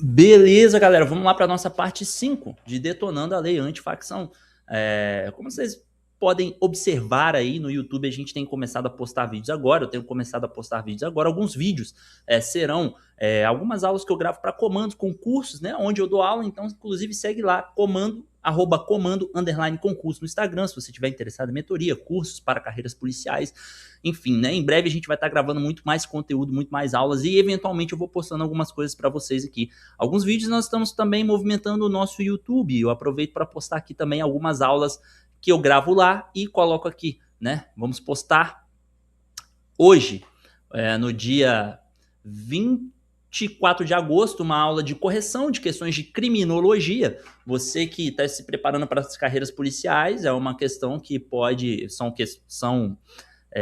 Beleza, galera, vamos lá para a nossa parte 5 de Detonando a Lei Antifacção. Como vocês podem observar aí no YouTube, a gente tem começado a postar vídeos agora, eu tenho começado a postar vídeos agora. Alguns vídeos serão algumas aulas que eu gravo para comandos, concursos, né, onde eu dou aula. Então, inclusive, segue lá, @comando_concurso no Instagram, se você estiver interessado em mentoria, cursos para carreiras policiais, enfim, né? Em breve a gente vai estar gravando muito mais conteúdo, muito mais aulas e eventualmente eu vou postando algumas coisas para vocês aqui. Alguns vídeos nós estamos também movimentando o nosso YouTube. Eu aproveito para postar aqui também algumas aulas que eu gravo lá e coloco aqui, né? Vamos postar hoje, no dia 24 de agosto, uma aula de correção de questões de criminologia. Você que está se preparando para as carreiras policiais, é uma questão que são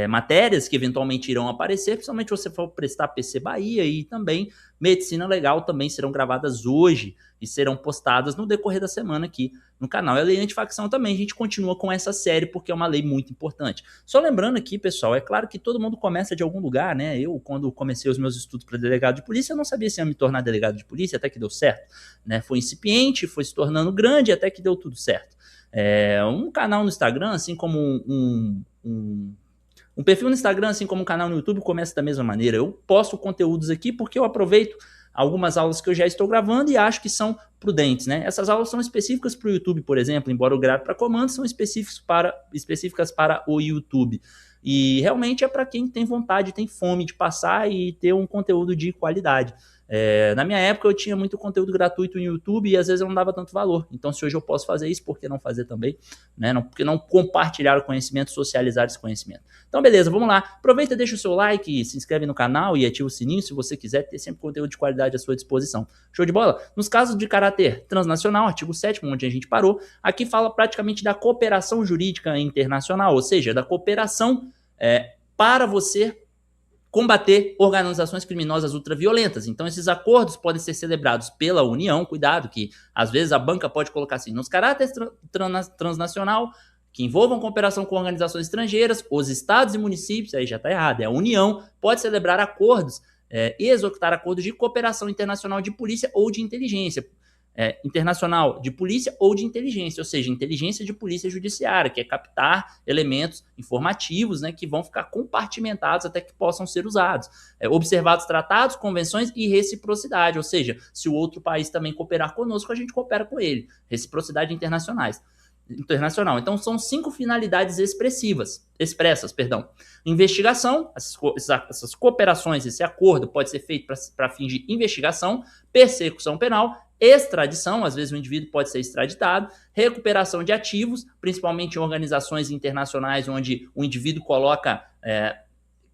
matérias que eventualmente irão aparecer, principalmente se você for prestar PC Bahia, e também Medicina Legal também serão gravadas hoje e serão postadas no decorrer da semana aqui no canal. E a Lei Antifacção também, a gente continua com essa série porque é uma lei muito importante. Só lembrando aqui, pessoal, é claro que todo mundo começa de algum lugar, né? Eu, quando comecei os meus estudos para delegado de polícia, eu não sabia se ia me tornar delegado de polícia, até que deu certo, né? Foi incipiente, foi se tornando grande, até que deu tudo certo. Um canal no Instagram, assim como um perfil no Instagram, assim como um canal no YouTube, começa da mesma maneira. Eu posto conteúdos aqui porque eu aproveito algumas aulas que eu já estou gravando e acho que são prudentes, né? Essas aulas são específicas para o YouTube, por exemplo, embora eu grave para comandos, são específicas para o YouTube. E realmente é para quem tem vontade, tem fome de passar e ter um conteúdo de qualidade. Na minha época eu tinha muito conteúdo gratuito no YouTube e às vezes eu não dava tanto valor. Então, se hoje eu posso fazer isso, por que não fazer também? Né? Por que não compartilhar o conhecimento, socializar esse conhecimento? Então, beleza, vamos lá. Aproveita, deixa o seu like, se inscreve no canal e ativa o sininho se você quiser ter sempre conteúdo de qualidade à sua disposição. Show de bola? Nos casos de caráter transnacional, artigo 7º, onde a gente parou, aqui fala praticamente da cooperação jurídica internacional, ou seja, da cooperação para você combater organizações criminosas ultraviolentas. Então, esses acordos podem ser celebrados pela União, cuidado que às vezes a banca pode colocar assim, nos caráteres transnacional, que envolvam cooperação com organizações estrangeiras, os estados e municípios, aí já está errado, a União pode celebrar acordos e executar acordos de cooperação internacional de polícia ou de inteligência. Internacional de polícia ou de inteligência, ou seja, inteligência de polícia judiciária, que é captar elementos informativos, né, que vão ficar compartimentados até que possam ser usados. Observados tratados, convenções e reciprocidade, ou seja, se o outro país também cooperar conosco, a gente coopera com ele. Reciprocidade internacional. Então, são 5 finalidades expressas. Investigação, essas cooperações, esse acordo pode ser feito para fins de investigação, persecução penal, extradição, às vezes o indivíduo pode ser extraditado, recuperação de ativos, principalmente em organizações internacionais onde o indivíduo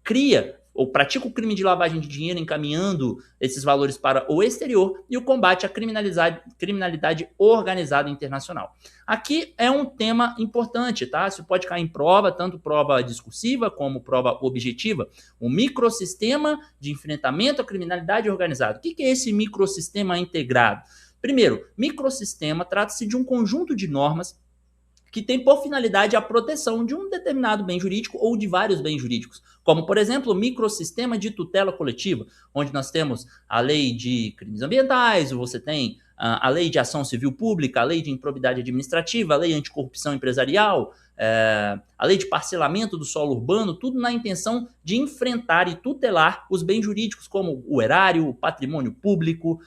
cria ou pratica o crime de lavagem de dinheiro encaminhando esses valores para o exterior, e o combate à criminalidade organizada internacional. Aqui é um tema importante, tá? Isso pode cair em prova, tanto prova discursiva como prova objetiva. O microsistema de enfrentamento à criminalidade organizada. O que é esse microsistema integrado? Primeiro, microsistema trata-se de um conjunto de normas que tem por finalidade a proteção de um determinado bem jurídico ou de vários bens jurídicos, como, por exemplo, o microsistema de tutela coletiva, onde nós temos a lei de crimes ambientais, você tem a lei de ação civil pública, a lei de improbidade administrativa, a lei anticorrupção empresarial, a lei de parcelamento do solo urbano, tudo na intenção de enfrentar e tutelar os bens jurídicos, como o erário, o patrimônio público,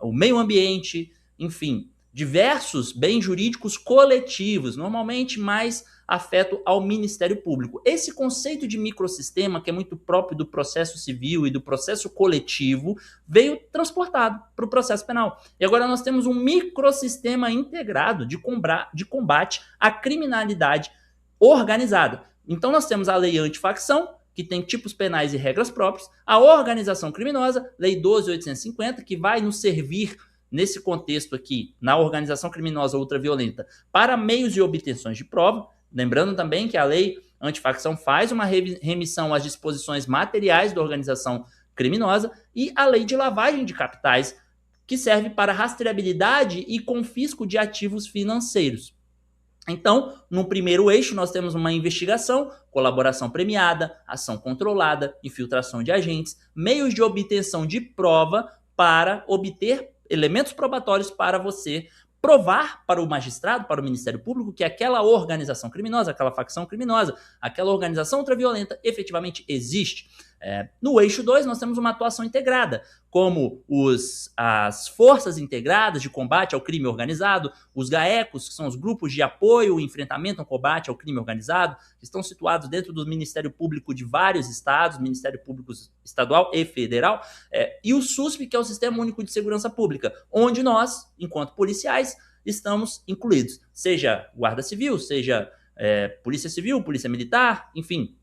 o meio ambiente, enfim, diversos bens jurídicos coletivos, normalmente mais afeto ao Ministério Público. Esse conceito de microsistema, que é muito próprio do processo civil e do processo coletivo, veio transportado para o processo penal. E agora nós temos um microsistema integrado de combate à criminalidade organizada. Então nós temos a lei antifacção, que tem tipos penais e regras próprios, a organização criminosa, lei 12.850, que vai nos servir nesse contexto aqui, na organização criminosa ultraviolenta, para meios e obtenções de prova. Lembrando também que a lei antifacção faz uma remissão às disposições materiais da organização criminosa, e a lei de lavagem de capitais, que serve para rastreabilidade e confisco de ativos financeiros. Então, no primeiro eixo, nós temos uma investigação, colaboração premiada, ação controlada, infiltração de agentes, meios de obtenção de prova, para obter elementos probatórios para você provar para o magistrado, para o Ministério Público, que aquela organização criminosa, aquela facção criminosa, aquela organização ultraviolenta efetivamente existe. No eixo 2, nós temos uma atuação integrada, como as forças integradas de combate ao crime organizado, os GAECOS, que são os grupos de apoio e enfrentamento ao combate ao crime organizado, que estão situados dentro do Ministério Público de vários estados, Ministério Público Estadual e Federal, e o SUSP, que é o Sistema Único de Segurança Pública, onde nós, enquanto policiais, estamos incluídos, seja Guarda Civil, seja Polícia Civil, Polícia Militar, enfim,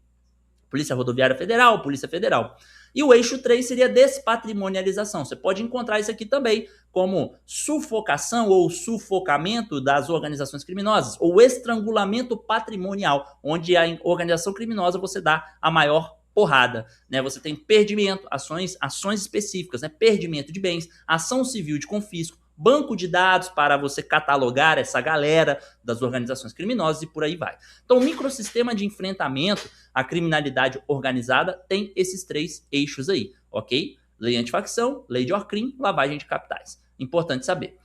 Polícia Rodoviária Federal, Polícia Federal. E o eixo 3 seria despatrimonialização. Você pode encontrar isso aqui também como sufocação ou sufocamento das organizações criminosas, ou estrangulamento patrimonial, onde a organização criminosa você dá a maior porrada, né? Você tem perdimento, ações específicas, né? Perdimento de bens, ação civil de confisco, banco de dados para você catalogar essa galera das organizações criminosas e por aí vai. Então, o microsistema de enfrentamento à criminalidade organizada tem esses 3 eixos aí, ok? Lei antifacção, lei de ORCRIM, lavagem de capitais. Importante saber.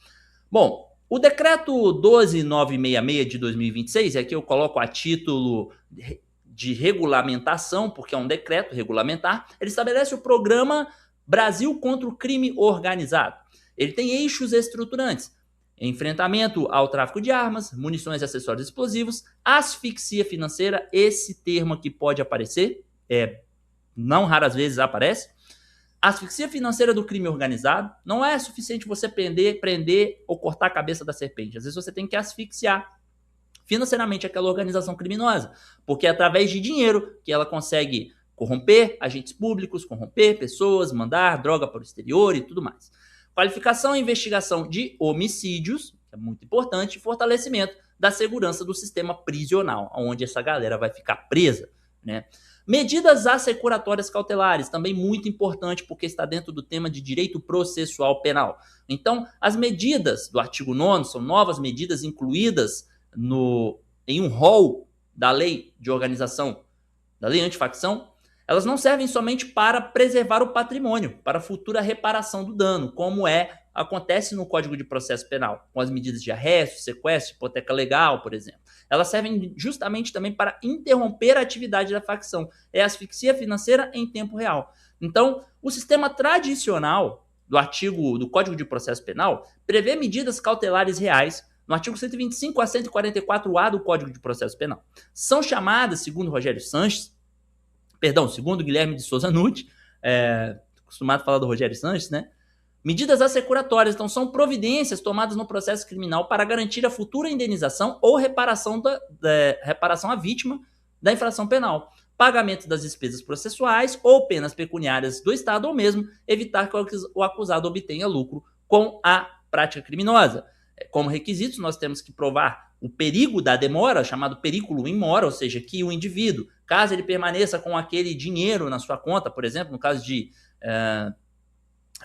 Bom, o decreto 12966 de 2026, aqui eu coloco a título de regulamentação, porque é um decreto regulamentar, ele estabelece o programa Brasil contra o Crime Organizado. Ele tem eixos estruturantes: enfrentamento ao tráfico de armas, munições e acessórios explosivos, asfixia financeira, esse termo aqui pode aparecer, não raras vezes aparece. Asfixia financeira do crime organizado. Não é suficiente você prender ou cortar a cabeça da serpente. Às vezes você tem que asfixiar financeiramente aquela organização criminosa, porque é através de dinheiro que ela consegue corromper agentes públicos, corromper pessoas, mandar droga para o exterior e tudo mais. Qualificação e investigação de homicídios, que é muito importante, e fortalecimento da segurança do sistema prisional, onde essa galera vai ficar presa, né? Medidas assecuratórias cautelares, também muito importante, porque está dentro do tema de direito processual penal. Então, as medidas do artigo 9º são novas medidas incluídas em um rol da lei de organização, da lei antifacção. Elas não servem somente para preservar o patrimônio, para futura reparação do dano, como acontece no Código de Processo Penal, com as medidas de arresto, sequestro, hipoteca legal, por exemplo. Elas servem justamente também para interromper a atividade da facção. É asfixia financeira em tempo real. Então, o sistema tradicional do Código de Processo Penal prevê medidas cautelares reais no artigo 125 a 144A do Código de Processo Penal. São chamadas, segundo Guilherme de Souza Nutti, acostumado a falar do Rogério Sanches, né? Medidas assecuratórias, então, são providências tomadas no processo criminal para garantir a futura indenização ou reparação à vítima da infração penal, pagamento das despesas processuais ou penas pecuniárias do Estado, ou mesmo evitar que o acusado obtenha lucro com a prática criminosa. Como requisitos, nós temos que provar o perigo da demora, chamado perículo in mora, ou seja, que o indivíduo, caso ele permaneça com aquele dinheiro na sua conta, por exemplo, no caso de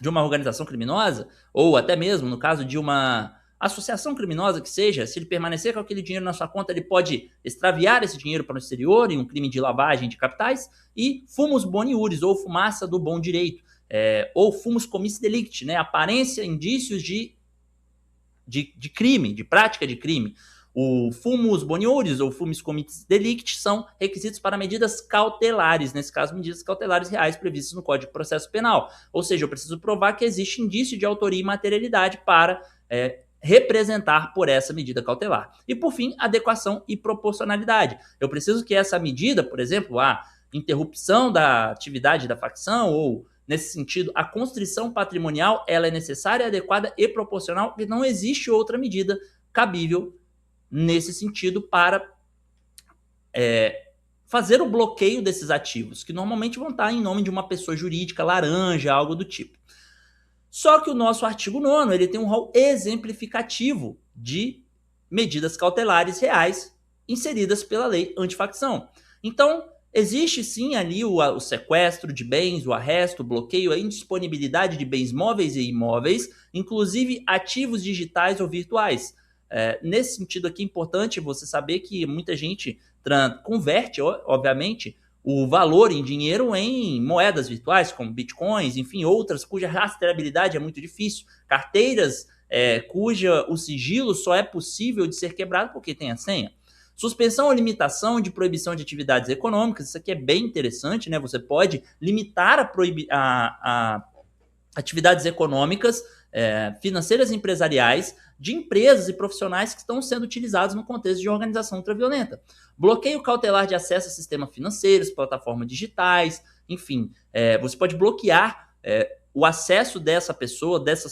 uma organização criminosa, ou até mesmo no caso de uma associação criminosa que seja, se ele permanecer com aquele dinheiro na sua conta, ele pode extraviar esse dinheiro para o exterior em um crime de lavagem de capitais, e fumus boni iuris, ou fumaça do bom direito, ou fumus commissi delicti, né, aparência, indícios de crime, de prática de crime. O fumus boni iuris ou fumus commissi delicti são requisitos para medidas cautelares, nesse caso, medidas cautelares reais previstas no Código de Processo Penal. Ou seja, eu preciso provar que existe indício de autoria e materialidade para representar por essa medida cautelar. E, por fim, adequação e proporcionalidade. Eu preciso que essa medida, por exemplo, a interrupção da atividade da facção, ou, nesse sentido, a constrição patrimonial, ela é necessária, adequada e proporcional, e não existe outra medida cabível nesse sentido para fazer o bloqueio desses ativos, que normalmente vão estar em nome de uma pessoa jurídica, laranja, algo do tipo. Só que o nosso artigo 9º, ele tem um rol exemplificativo de medidas cautelares reais inseridas pela lei antifacção. Então, existe sim ali o sequestro de bens, o arresto, o bloqueio, a indisponibilidade de bens móveis e imóveis, inclusive ativos digitais ou virtuais. Nesse sentido aqui é importante você saber que muita gente converte, obviamente, o valor em dinheiro em moedas virtuais, como bitcoins, enfim, outras cuja rastreabilidade é muito difícil, carteiras cuja o sigilo só é possível de ser quebrado porque tem a senha. Suspensão ou limitação de proibição de atividades econômicas, isso aqui é bem interessante, né? Você pode limitar a atividades econômicas, financeiras e empresariais de empresas e profissionais que estão sendo utilizados no contexto de organização ultraviolenta. Bloqueio cautelar de acesso a sistemas financeiros, plataformas digitais, enfim, você pode bloquear o acesso dessas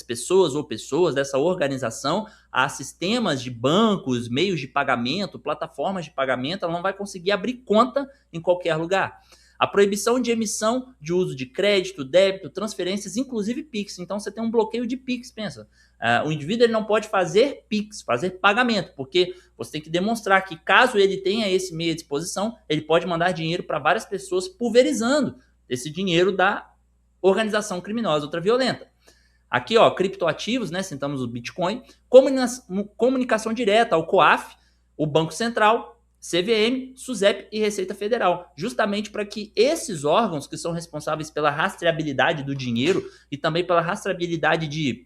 pessoas ou pessoas, dessa organização a sistemas de bancos, meios de pagamento, plataformas de pagamento, ela não vai conseguir abrir conta em qualquer lugar. A proibição de emissão de uso de crédito, débito, transferências, inclusive Pix. Então você tem um bloqueio de Pix, pensa. O indivíduo ele não pode fazer Pix, fazer pagamento, porque você tem que demonstrar que caso ele tenha esse meio à disposição, ele pode mandar dinheiro para várias pessoas pulverizando esse dinheiro da organização criminosa ultraviolenta. Aqui, ó, criptoativos, né? Sentamos o Bitcoin, comunicação direta ao COAF, o Banco Central, CVM, SUSEP e Receita Federal, justamente para que esses órgãos que são responsáveis pela rastreabilidade do dinheiro e também pela rastreabilidade de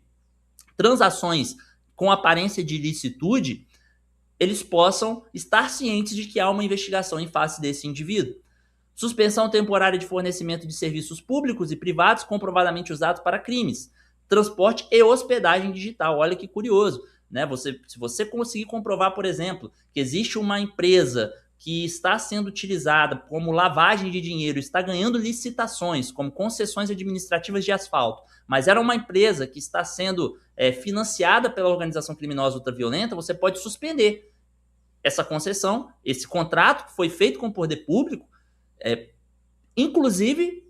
transações com aparência de ilicitude, eles possam estar cientes de que há uma investigação em face desse indivíduo. Suspensão temporária de fornecimento de serviços públicos e privados comprovadamente usados para crimes. Transporte e hospedagem digital. Olha que curioso, né? Se você conseguir comprovar, por exemplo, que existe uma empresa que está sendo utilizada como lavagem de dinheiro, está ganhando licitações como concessões administrativas de asfalto, mas era uma empresa que está sendo financiada pela organização criminosa ultraviolenta, você pode suspender essa concessão, esse contrato que foi feito com o poder público, inclusive,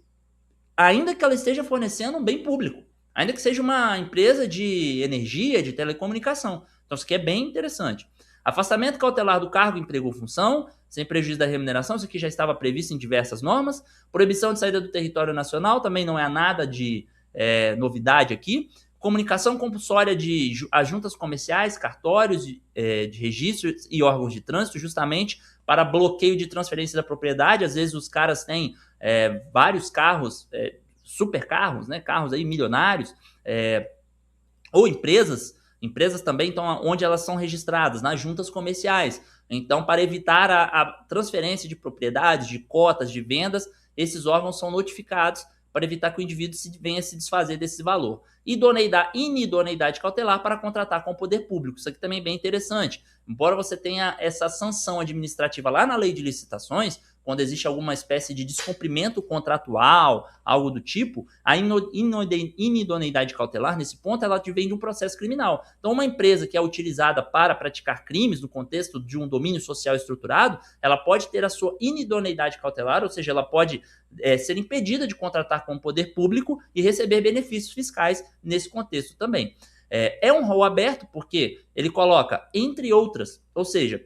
ainda que ela esteja fornecendo um bem público, ainda que seja uma empresa de energia, de telecomunicação. Então, isso aqui é bem interessante. Afastamento cautelar do cargo, emprego ou função, sem prejuízo da remuneração, isso aqui já estava previsto em diversas normas. Proibição de saída do território nacional, também não é nada de novidade aqui. Comunicação compulsória de juntas comerciais, cartórios de registros e órgãos de trânsito, justamente para bloqueio de transferência da propriedade. Às vezes os caras têm vários carros, super carros, né? Carros aí milionários, ou empresas também estão onde elas são registradas, nas juntas comerciais. Então, para evitar a transferência de propriedades, de cotas, de vendas, esses órgãos são notificados para evitar que o indivíduo venha se desfazer desse valor. Inidoneidade cautelar para contratar com o poder público. Isso aqui também é bem interessante. Embora você tenha essa sanção administrativa lá na lei de licitações, quando existe alguma espécie de descumprimento contratual, algo do tipo, a inidoneidade cautelar, nesse ponto, ela vem de um processo criminal. Então, uma empresa que é utilizada para praticar crimes no contexto de um domínio social estruturado, ela pode ter a sua inidoneidade cautelar, ou seja, ela pode ser impedida de contratar com o poder público e receber benefícios fiscais nesse contexto também. É um rol aberto porque ele coloca, entre outras, ou seja,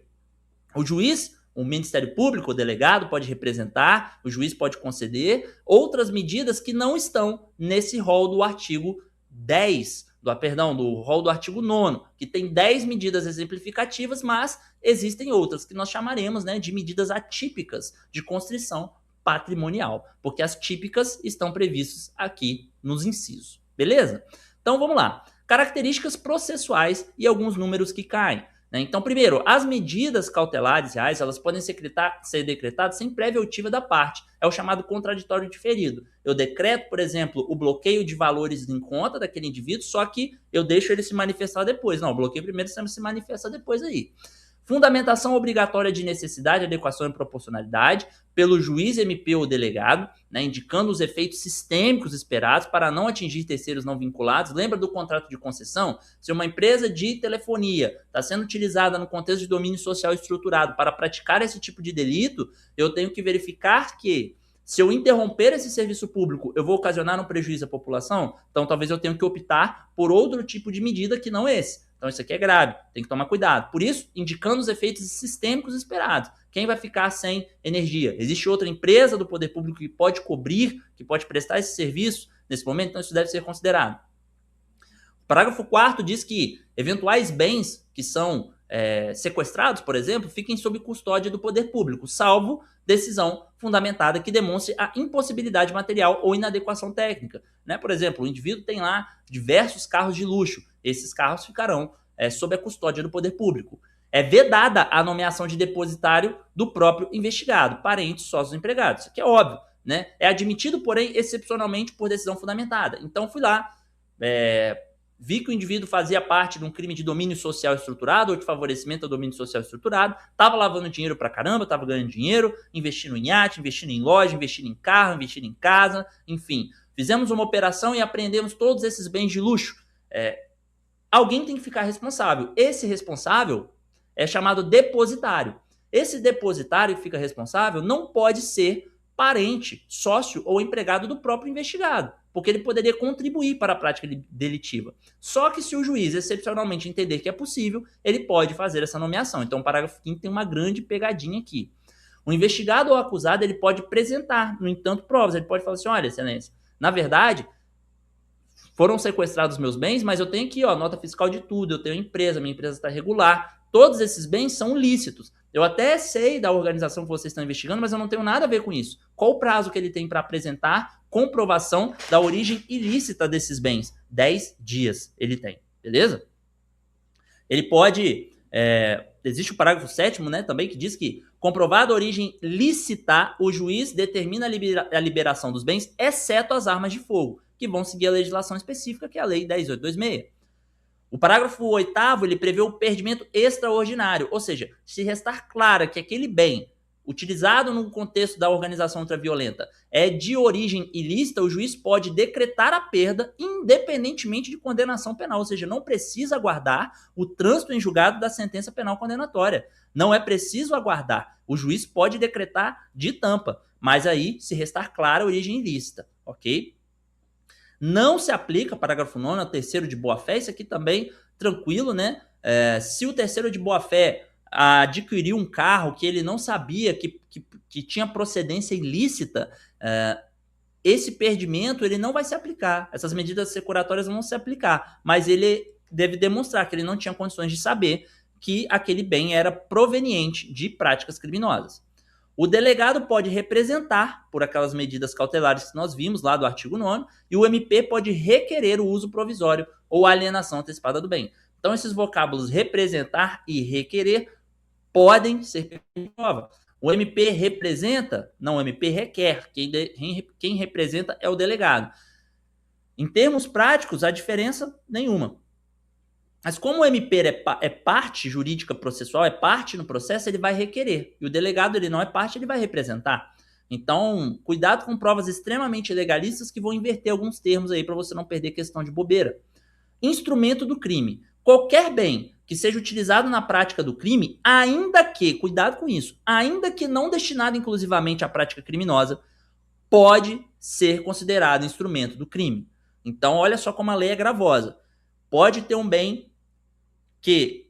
o juiz, o Ministério Público, o delegado pode representar, o juiz pode conceder outras medidas que não estão nesse rol do artigo 10, do rol do artigo 9º, que tem 10 medidas exemplificativas, mas existem outras que nós chamaremos, né, de medidas atípicas de constrição patrimonial, porque as típicas estão previstas aqui nos incisos, beleza? Então vamos lá, características processuais e alguns números que caem. Então, primeiro, as medidas cautelares reais, elas podem ser decretadas sem prévia oitiva da parte. É o chamado contraditório diferido. Eu decreto, por exemplo, o bloqueio de valores em conta daquele indivíduo, só que eu deixo ele se manifestar depois. Não, o bloqueio primeiro sempre se manifesta depois aí. Fundamentação obrigatória de necessidade, adequação e proporcionalidade pelo juiz, MP ou delegado, né, indicando os efeitos sistêmicos esperados para não atingir terceiros não vinculados. Lembra do contrato de concessão? Se uma empresa de telefonia está sendo utilizada no contexto de domínio social estruturado para praticar esse tipo de delito, eu tenho que verificar que, se eu interromper esse serviço público, eu vou ocasionar um prejuízo à população? Então, talvez eu tenha que optar por outro tipo de medida que não esse. Então, isso aqui é grave, tem que tomar cuidado. Por isso, indicando os efeitos sistêmicos esperados. Quem vai ficar sem energia? Existe outra empresa do poder público que pode cobrir, que pode prestar esse serviço nesse momento? Então, isso deve ser considerado. O parágrafo 4º diz que eventuais bens que são sequestrados, por exemplo, fiquem sob custódia do poder público, salvo decisão fundamentada que demonstre a impossibilidade material ou inadequação técnica. Né? Por exemplo, o indivíduo tem lá diversos carros de luxo, esses carros ficarão sob a custódia do poder público. É vedada a nomeação de depositário do próprio investigado, parentes, sócios, empregados. Isso aqui é óbvio, né? É admitido, porém, excepcionalmente por decisão fundamentada. Então, fui lá, vi que o indivíduo fazia parte de um crime de domínio social estruturado ou de favorecimento ao domínio social estruturado, estava lavando dinheiro pra caramba, estava ganhando dinheiro, investindo em iate, investindo em loja, investindo em carro, investindo em casa, enfim. Fizemos uma operação e apreendemos todos esses bens de luxo. Alguém tem que ficar responsável. Esse responsável é chamado depositário. Esse depositário que fica responsável não pode ser parente, sócio ou empregado do próprio investigado, porque ele poderia contribuir para a prática delitiva. Só que se o juiz excepcionalmente entender que é possível, ele pode fazer essa nomeação. Então o parágrafo 5º tem uma grande pegadinha aqui. O investigado ou acusado ele pode apresentar, no entanto, provas. Ele pode falar assim, olha, excelência, na verdade, foram sequestrados meus bens, mas eu tenho aqui, ó, nota fiscal de tudo, eu tenho empresa, minha empresa está regular, todos esses bens são lícitos. Eu até sei da organização que vocês estão investigando, mas eu não tenho nada a ver com isso. Qual o prazo que ele tem para apresentar comprovação da origem ilícita desses bens? 10 dias ele tem, beleza? Ele pode... existe o parágrafo 7º, né, também, que diz que, comprovada a origem lícita, o juiz determina a liberação dos bens, exceto as armas de fogo, que vão seguir a legislação específica, que é a Lei 10.826. O parágrafo 8º, ele prevê o perdimento extraordinário, ou seja, se restar clara que aquele bem utilizado no contexto da organização ultraviolenta é de origem ilícita, o juiz pode decretar a perda independentemente de condenação penal, ou seja, não precisa aguardar o trânsito em julgado da sentença penal condenatória. Não é preciso aguardar. O juiz pode decretar de tampa, mas aí se restar clara a origem ilícita, ok? Não se aplica, parágrafo 9º, ao terceiro de boa-fé, isso aqui também tranquilo, né? Se o terceiro de boa-fé adquiriu um carro que ele não sabia que tinha procedência ilícita, esse perdimento ele não vai se aplicar, essas medidas securatórias vão se aplicar, mas ele deve demonstrar que ele não tinha condições de saber que aquele bem era proveniente de práticas criminosas. O delegado pode representar por aquelas medidas cautelares que nós vimos lá do artigo 9º e o MP pode requerer o uso provisório ou alienação antecipada do bem. Então, esses vocábulos representar e requerer podem ser em prova. O MP representa? Não, o MP requer. Quem representa é o delegado. Em termos práticos, a diferença nenhuma. Mas como o MP é parte jurídica processual, é parte no processo, ele vai requerer. E o delegado, ele não é parte, ele vai representar. Então, cuidado com provas extremamente legalistas que vão inverter alguns termos aí para você não perder questão de bobeira. Instrumento do crime. Qualquer bem que seja utilizado na prática do crime, ainda que, cuidado com isso, ainda que não destinado inclusivamente à prática criminosa, pode ser considerado instrumento do crime. Então, olha só como a lei é gravosa. Pode ter um bem que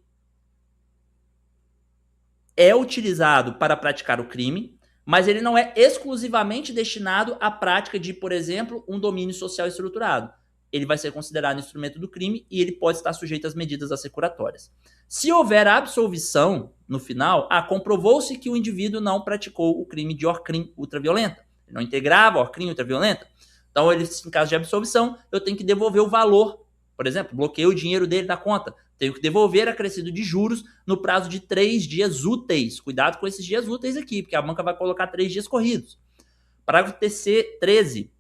é utilizado para praticar o crime, mas ele não é exclusivamente destinado à prática de, por exemplo, um domínio social estruturado. Ele vai ser considerado instrumento do crime e ele pode estar sujeito às medidas assecuratórias. Se houver absolvição no final, comprovou-se que o indivíduo não praticou o crime de ORCRIM ultraviolenta. Ele não integrava a ORCRIM ultraviolenta. Então, em caso de absolvição, eu tenho que devolver o valor. Por exemplo, bloqueei o dinheiro dele da conta. Tenho que devolver acrescido de juros no prazo de 3 dias úteis. Cuidado com esses dias úteis aqui, porque a banca vai colocar 3 dias corridos. Parágrafo 13.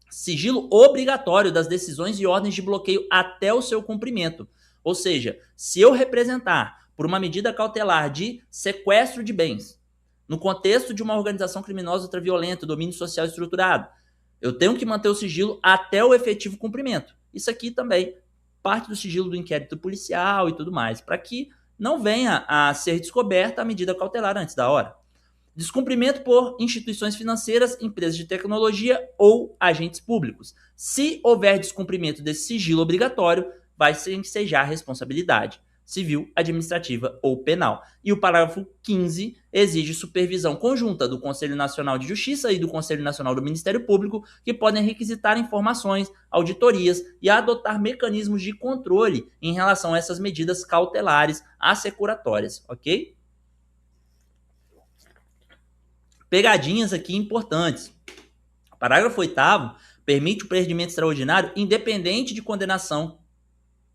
Sigilo obrigatório das decisões e ordens de bloqueio até o seu cumprimento. Ou seja, se eu representar por uma medida cautelar de sequestro de bens, no contexto de uma organização criminosa ultraviolenta, domínio social estruturado, eu tenho que manter o sigilo até o efetivo cumprimento. Isso aqui também parte do sigilo do inquérito policial e tudo mais, para que não venha a ser descoberta a medida cautelar antes da hora. Descumprimento por instituições financeiras, empresas de tecnologia ou agentes públicos. Se houver descumprimento desse sigilo obrigatório, vai se ensejar a responsabilidade. civil, administrativa ou penal. E o parágrafo 15 exige supervisão conjunta do Conselho Nacional de Justiça e do Conselho Nacional do Ministério Público, que podem requisitar informações, auditorias e adotar mecanismos de controle em relação a essas medidas cautelares assecuratórias, ok? Pegadinhas aqui importantes. O parágrafo 8º permite o procedimento extraordinário independente de condenação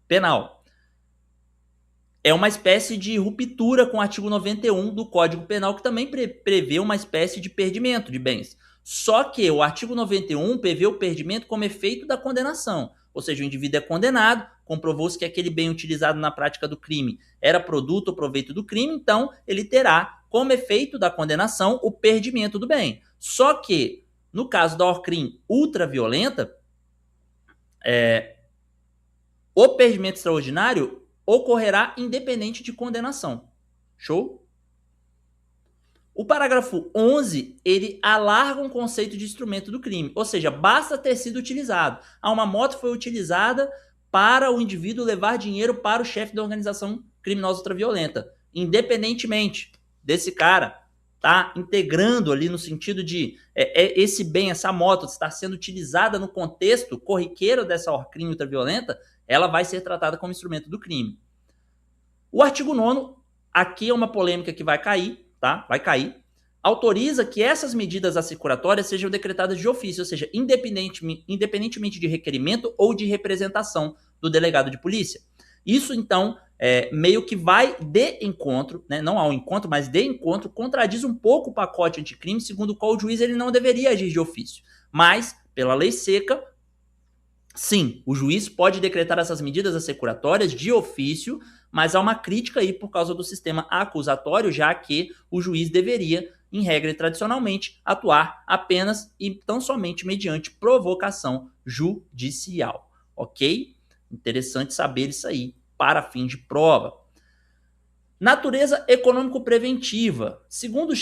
penal. É uma espécie de ruptura com o artigo 91 do Código Penal, que também prevê uma espécie de perdimento de bens. Só que o artigo 91 prevê o perdimento como efeito da condenação. Ou seja, o indivíduo é condenado, comprovou-se que aquele bem utilizado na prática do crime era produto ou proveito do crime, então ele terá como efeito da condenação o perdimento do bem. Só que, no caso da ORCRIM ultraviolenta, o perdimento extraordinário ocorrerá independente de condenação. Show? O parágrafo 11, ele alarga um conceito de instrumento do crime, ou seja, basta ter sido utilizado. Uma moto foi utilizada para o indivíduo levar dinheiro para o chefe da organização criminosa ultraviolenta, independentemente desse cara tá integrando ali no sentido de esse bem, essa moto está sendo utilizada no contexto corriqueiro dessa ORCRIM ultraviolenta, ela vai ser tratada como instrumento do crime. O artigo 9º, aqui é uma polêmica que vai cair, tá? Vai cair. Autoriza que essas medidas assecuratórias sejam decretadas de ofício, ou seja, independentemente de requerimento ou de representação do delegado de polícia. Isso, então, meio que vai de encontro, né? Não ao encontro, mas de encontro, contradiz um pouco o pacote anticrime, segundo o qual o juiz ele não deveria agir de ofício. Mas, pela lei seca, sim, o juiz pode decretar essas medidas assecuratórias de ofício, mas há uma crítica aí por causa do sistema acusatório, já que o juiz deveria, em regra e tradicionalmente, atuar apenas e tão somente mediante provocação judicial, ok? Interessante saber isso aí para fim de prova. Natureza econômico-preventiva. Segundo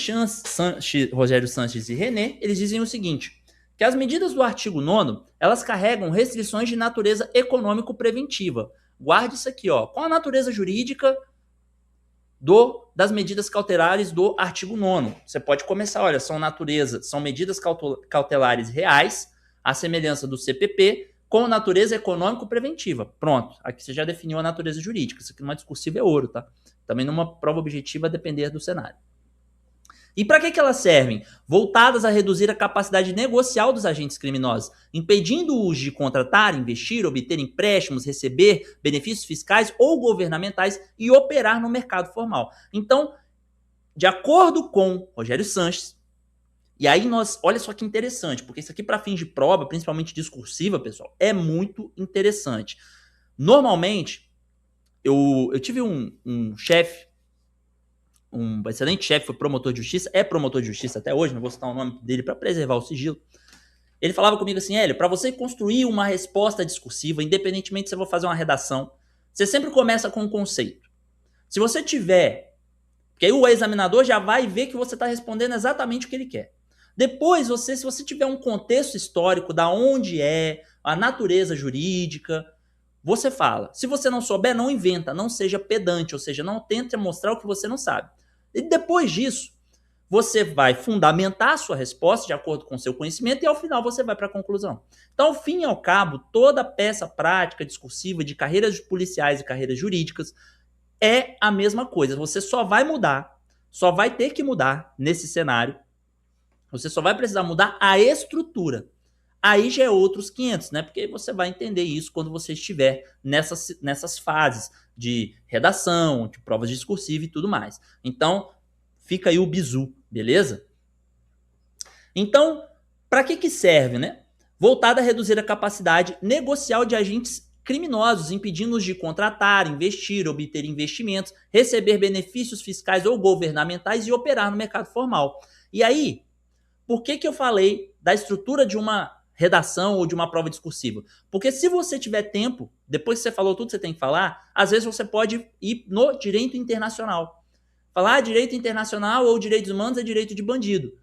Rogério Sanches e René, eles dizem o seguinte, que as medidas do artigo 9º, elas carregam restrições de natureza econômico-preventiva. Guarde isso aqui, ó. Qual a natureza jurídica das medidas cautelares do artigo 9º? Você pode começar, olha, são medidas cautelares reais, à semelhança do CPP, com natureza econômico-preventiva. Pronto, aqui você já definiu a natureza jurídica. Isso aqui numa discursiva é ouro, tá? Também numa prova objetiva, a depender do cenário. E para que elas servem? Voltadas a reduzir a capacidade negocial dos agentes criminosos, impedindo-os de contratar, investir, obter empréstimos, receber benefícios fiscais ou governamentais e operar no mercado formal. Então, de acordo com Rogério Sanches, e aí olha só que interessante, porque isso aqui para fins de prova, principalmente discursiva, pessoal, é muito interessante. Normalmente, eu tive um chefe, um excelente chefe, foi promotor de justiça, é promotor de justiça até hoje, não vou citar o nome dele para preservar o sigilo. Ele falava comigo assim, Hélio, para você construir uma resposta discursiva, independentemente se eu vou fazer uma redação, você sempre começa com um conceito. Se você tiver, porque aí o examinador já vai ver que você está respondendo exatamente o que ele quer. Depois, se você tiver um contexto histórico da onde é, a natureza jurídica, você fala. Se você não souber, não inventa, não seja pedante, ou seja, não tente mostrar o que você não sabe. E depois disso, você vai fundamentar a sua resposta de acordo com o seu conhecimento e ao final você vai para a conclusão. Então, ao fim e ao cabo, toda peça prática, discursiva de carreiras policiais e carreiras jurídicas é a mesma coisa. Você só vai mudar, só vai ter que mudar nesse cenário. Você só vai precisar mudar a estrutura. Aí já é outros 500, né? Porque você vai entender isso quando você estiver nessas fases de redação, de provas discursivas e tudo mais. Então, fica aí o bizu, beleza? Então, para que serve, né? Voltada a reduzir a capacidade negocial de agentes criminosos, impedindo-os de contratar, investir, obter investimentos, receber benefícios fiscais ou governamentais e operar no mercado formal. E aí, por que eu falei da estrutura de uma redação ou de uma prova discursiva? Porque se você tiver tempo, depois que você falou tudo que você tem que falar, às vezes você pode ir no direito internacional. Falar direito internacional ou direitos humanos é direito de bandido.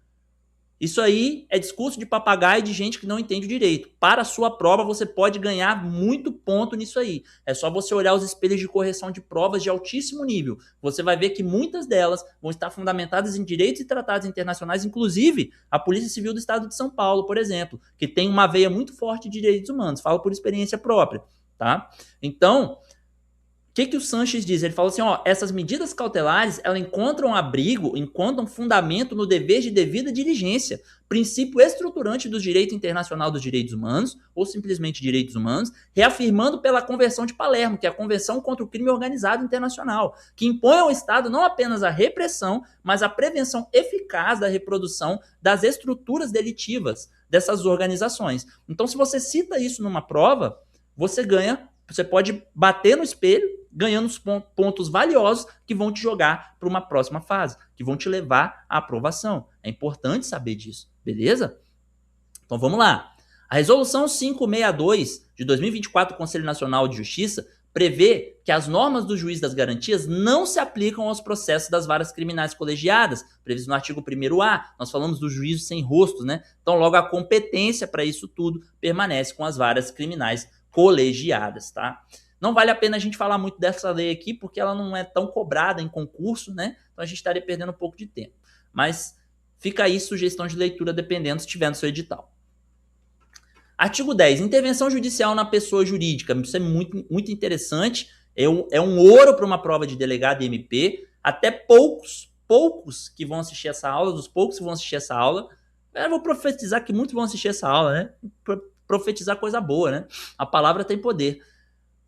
Isso aí é discurso de papagaio de gente que não entende o direito. Para a sua prova, você pode ganhar muito ponto nisso aí. É só você olhar os espelhos de correção de provas de altíssimo nível. Você vai ver que muitas delas vão estar fundamentadas em direitos e tratados internacionais, inclusive a Polícia Civil do Estado de São Paulo, por exemplo, que tem uma veia muito forte de direitos humanos. Falo por experiência própria, tá? Então, o que o Sanches diz? Ele fala assim, ó, essas medidas cautelares, elas encontram abrigo, encontram fundamento no dever de devida diligência, princípio estruturante do direito internacional dos direitos humanos, ou simplesmente direitos humanos, reafirmando pela Convenção de Palermo, que é a Convenção contra o Crime Organizado Internacional, que impõe ao Estado não apenas a repressão, mas a prevenção eficaz da reprodução das estruturas delitivas dessas organizações. Então, se você cita isso numa prova, você ganha, você pode bater no espelho, ganhando os pontos valiosos que vão te jogar para uma próxima fase, que vão te levar à aprovação. É importante saber disso, beleza? Então vamos lá. A Resolução 562 de 2024 do Conselho Nacional de Justiça prevê que as normas do juiz das garantias não se aplicam aos processos das varas criminais colegiadas, previsto no artigo 1º-A. Nós falamos do juízo sem rostos, né? Então logo a competência para isso tudo permanece com as varas criminais colegiadas, tá? Não vale a pena a gente falar muito dessa lei aqui, porque ela não é tão cobrada em concurso, né? Então a gente estaria perdendo um pouco de tempo. Mas fica aí sugestão de leitura, dependendo se tiver no seu edital. Artigo 10. Intervenção judicial na pessoa jurídica. Isso é muito, muito interessante. É um ouro para uma prova de delegado e MP. Até poucos que vão assistir essa aula, dos poucos que vão assistir essa aula, eu vou profetizar que muitos vão assistir essa aula, né? Profetizar coisa boa, né? A palavra tem poder.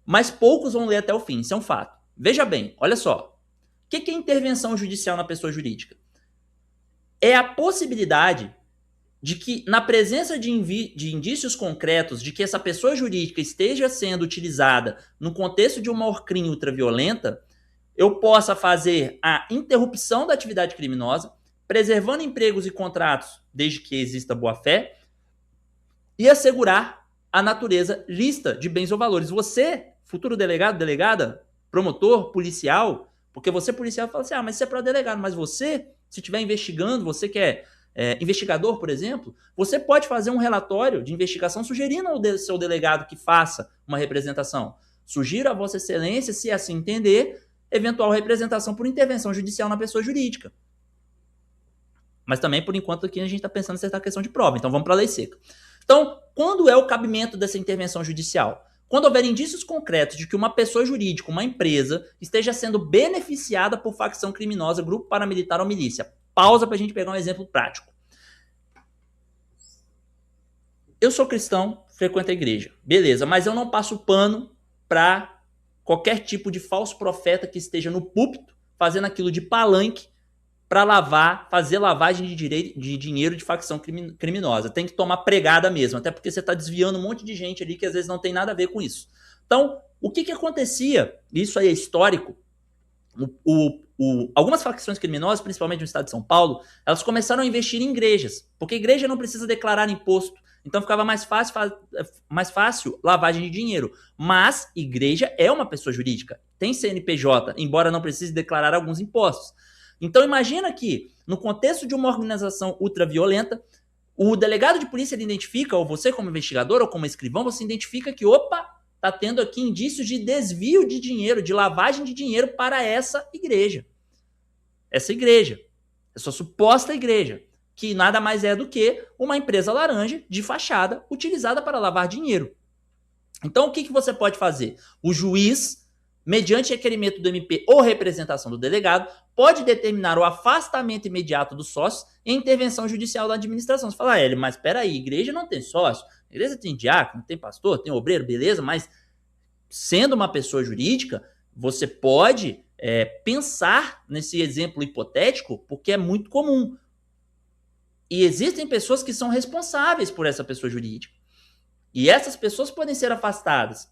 Mas poucos vão ler até o fim, isso é um fato. Veja bem, olha só. O que é intervenção judicial na pessoa jurídica? É a possibilidade de que, na presença de indícios concretos de que essa pessoa jurídica esteja sendo utilizada no contexto de uma orcrim ultraviolenta, eu possa fazer a interrupção da atividade criminosa, preservando empregos e contratos, desde que exista boa-fé, e assegurar a natureza lista de bens ou valores. Você, futuro delegado, delegada, promotor, policial, porque você policial fala assim, mas isso é para delegado, mas você, se estiver investigando, você que é investigador, por exemplo, você pode fazer um relatório de investigação sugerindo ao seu delegado que faça uma representação. Sugiro a Vossa Excelência, se assim entender, eventual representação por intervenção judicial na pessoa jurídica. Mas também, por enquanto, aqui a gente está pensando em acertar a questão de prova, então vamos para a lei seca. Então, quando é o cabimento dessa intervenção judicial? Quando houver indícios concretos de que uma pessoa jurídica, uma empresa, esteja sendo beneficiada por facção criminosa, grupo paramilitar ou milícia. Pausa para a gente pegar um exemplo prático. Eu sou cristão, frequento a igreja. Beleza, mas eu não passo pano para qualquer tipo de falso profeta que esteja no púlpito fazendo aquilo de palanque para fazer lavagem de dinheiro de facção criminosa. Tem que tomar pregada mesmo, até porque você está desviando um monte de gente ali que às vezes não tem nada a ver com isso. Então, o que acontecia? Isso aí é histórico. Algumas facções criminosas, principalmente no estado de São Paulo, elas começaram a investir em igrejas, porque a igreja não precisa declarar imposto. Então ficava mais fácil lavagem de dinheiro. Mas igreja é uma pessoa jurídica, tem CNPJ, embora não precise declarar alguns impostos. Então imagina que, no contexto de uma organização ultraviolenta, o delegado de polícia ele identifica, ou você como investigador ou como escrivão, você identifica que, está tendo aqui indícios de desvio de dinheiro, de lavagem de dinheiro para essa igreja. Essa suposta igreja, que nada mais é do que uma empresa laranja de fachada utilizada para lavar dinheiro. Então o que você pode fazer? O juiz, mediante requerimento do MP ou representação do delegado, pode determinar o afastamento imediato dos sócios e intervenção judicial da administração. Você fala, mas espera aí, igreja não tem sócio, a igreja tem diácono, tem pastor, tem obreiro, beleza, mas sendo uma pessoa jurídica, você pode pensar nesse exemplo hipotético, porque é muito comum. E existem pessoas que são responsáveis por essa pessoa jurídica. E essas pessoas podem ser afastadas.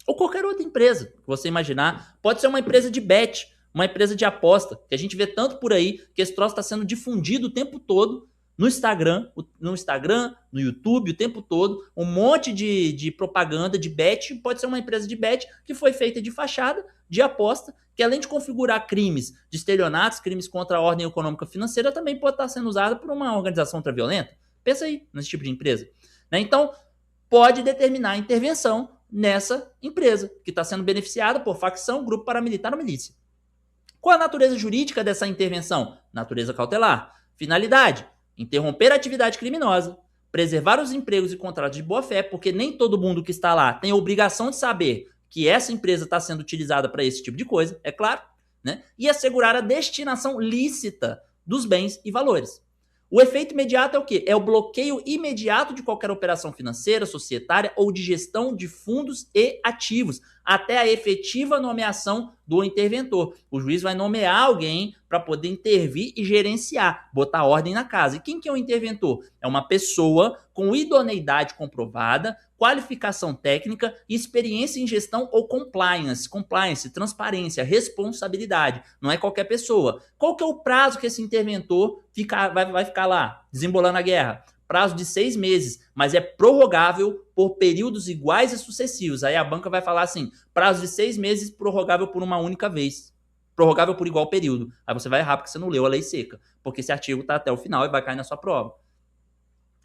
Ou qualquer outra empresa que você imaginar. Pode ser uma empresa de bet, uma empresa de aposta, que a gente vê tanto por aí, que esse troço está sendo difundido o tempo todo, no Instagram, no YouTube, o tempo todo, um monte de propaganda de bet, pode ser uma empresa de bet que foi feita de fachada, de aposta, que além de configurar crimes de estelionatos, crimes contra a ordem econômica financeira, também pode estar sendo usada por uma organização ultraviolenta. Pensa aí nesse tipo de empresa. Né? Então, pode determinar a intervenção nessa empresa, que está sendo beneficiada por facção, grupo paramilitar ou milícia. Qual a natureza jurídica dessa intervenção? Natureza cautelar. Finalidade: interromper a atividade criminosa, preservar os empregos e contratos de boa-fé, porque nem todo mundo que está lá tem a obrigação de saber que essa empresa está sendo utilizada para esse tipo de coisa, é claro, né? E assegurar a destinação lícita dos bens e valores. O efeito imediato é o quê? É o bloqueio imediato de qualquer operação financeira, societária ou de gestão de fundos e ativos, até a efetiva nomeação do interventor. O juiz vai nomear alguém para poder intervir e gerenciar, botar ordem na casa. E quem que é o interventor? É uma pessoa com idoneidade comprovada, qualificação técnica, experiência em gestão ou compliance, transparência, responsabilidade. Não é qualquer pessoa. Qual que é o prazo que esse interventor vai ficar lá, desembolando a guerra? Prazo de 6 meses, mas é prorrogável por períodos iguais e sucessivos. Aí a banca vai falar assim, prazo de 6 meses, prorrogável por uma única vez. Prorrogável por igual período. Aí você vai errar porque você não leu a lei seca. Porque esse artigo está até o final e vai cair na sua prova.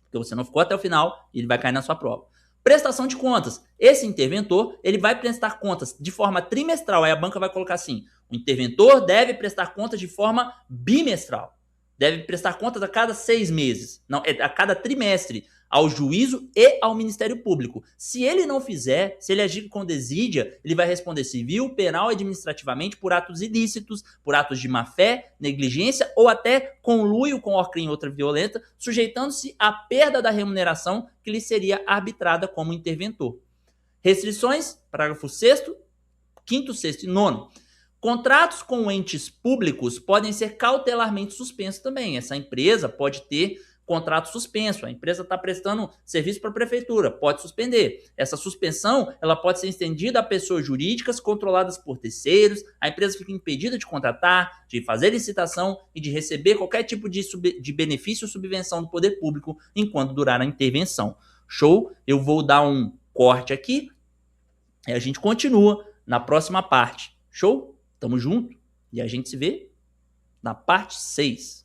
Porque você não ficou até o final e ele vai cair na sua prova. Prestação de contas. Esse interventor, ele vai prestar contas de forma trimestral. Aí a banca vai colocar assim, o interventor deve prestar contas de forma bimestral. Deve prestar contas a cada 6 meses. Não, a cada trimestre. Ao juízo e ao Ministério Público. Se ele não fizer, se ele agir com desídia, ele vai responder civil, penal e administrativamente por atos ilícitos, por atos de má-fé, negligência ou até conluio com crime ou outra violenta, sujeitando-se à perda da remuneração que lhe seria arbitrada como interventor. Restrições, parágrafo 6º, 5º, 6º e 9º. Contratos com entes públicos podem ser cautelarmente suspensos também. Essa empresa pode ter contrato suspenso, a empresa está prestando serviço para a prefeitura, pode suspender. Essa suspensão ela pode ser estendida a pessoas jurídicas controladas por terceiros, a empresa fica impedida de contratar, de fazer licitação e de receber qualquer tipo de benefício ou subvenção do poder público enquanto durar a intervenção. Show? Eu vou dar um corte aqui e a gente continua na próxima parte. Show? Tamo junto e a gente se vê na parte 6.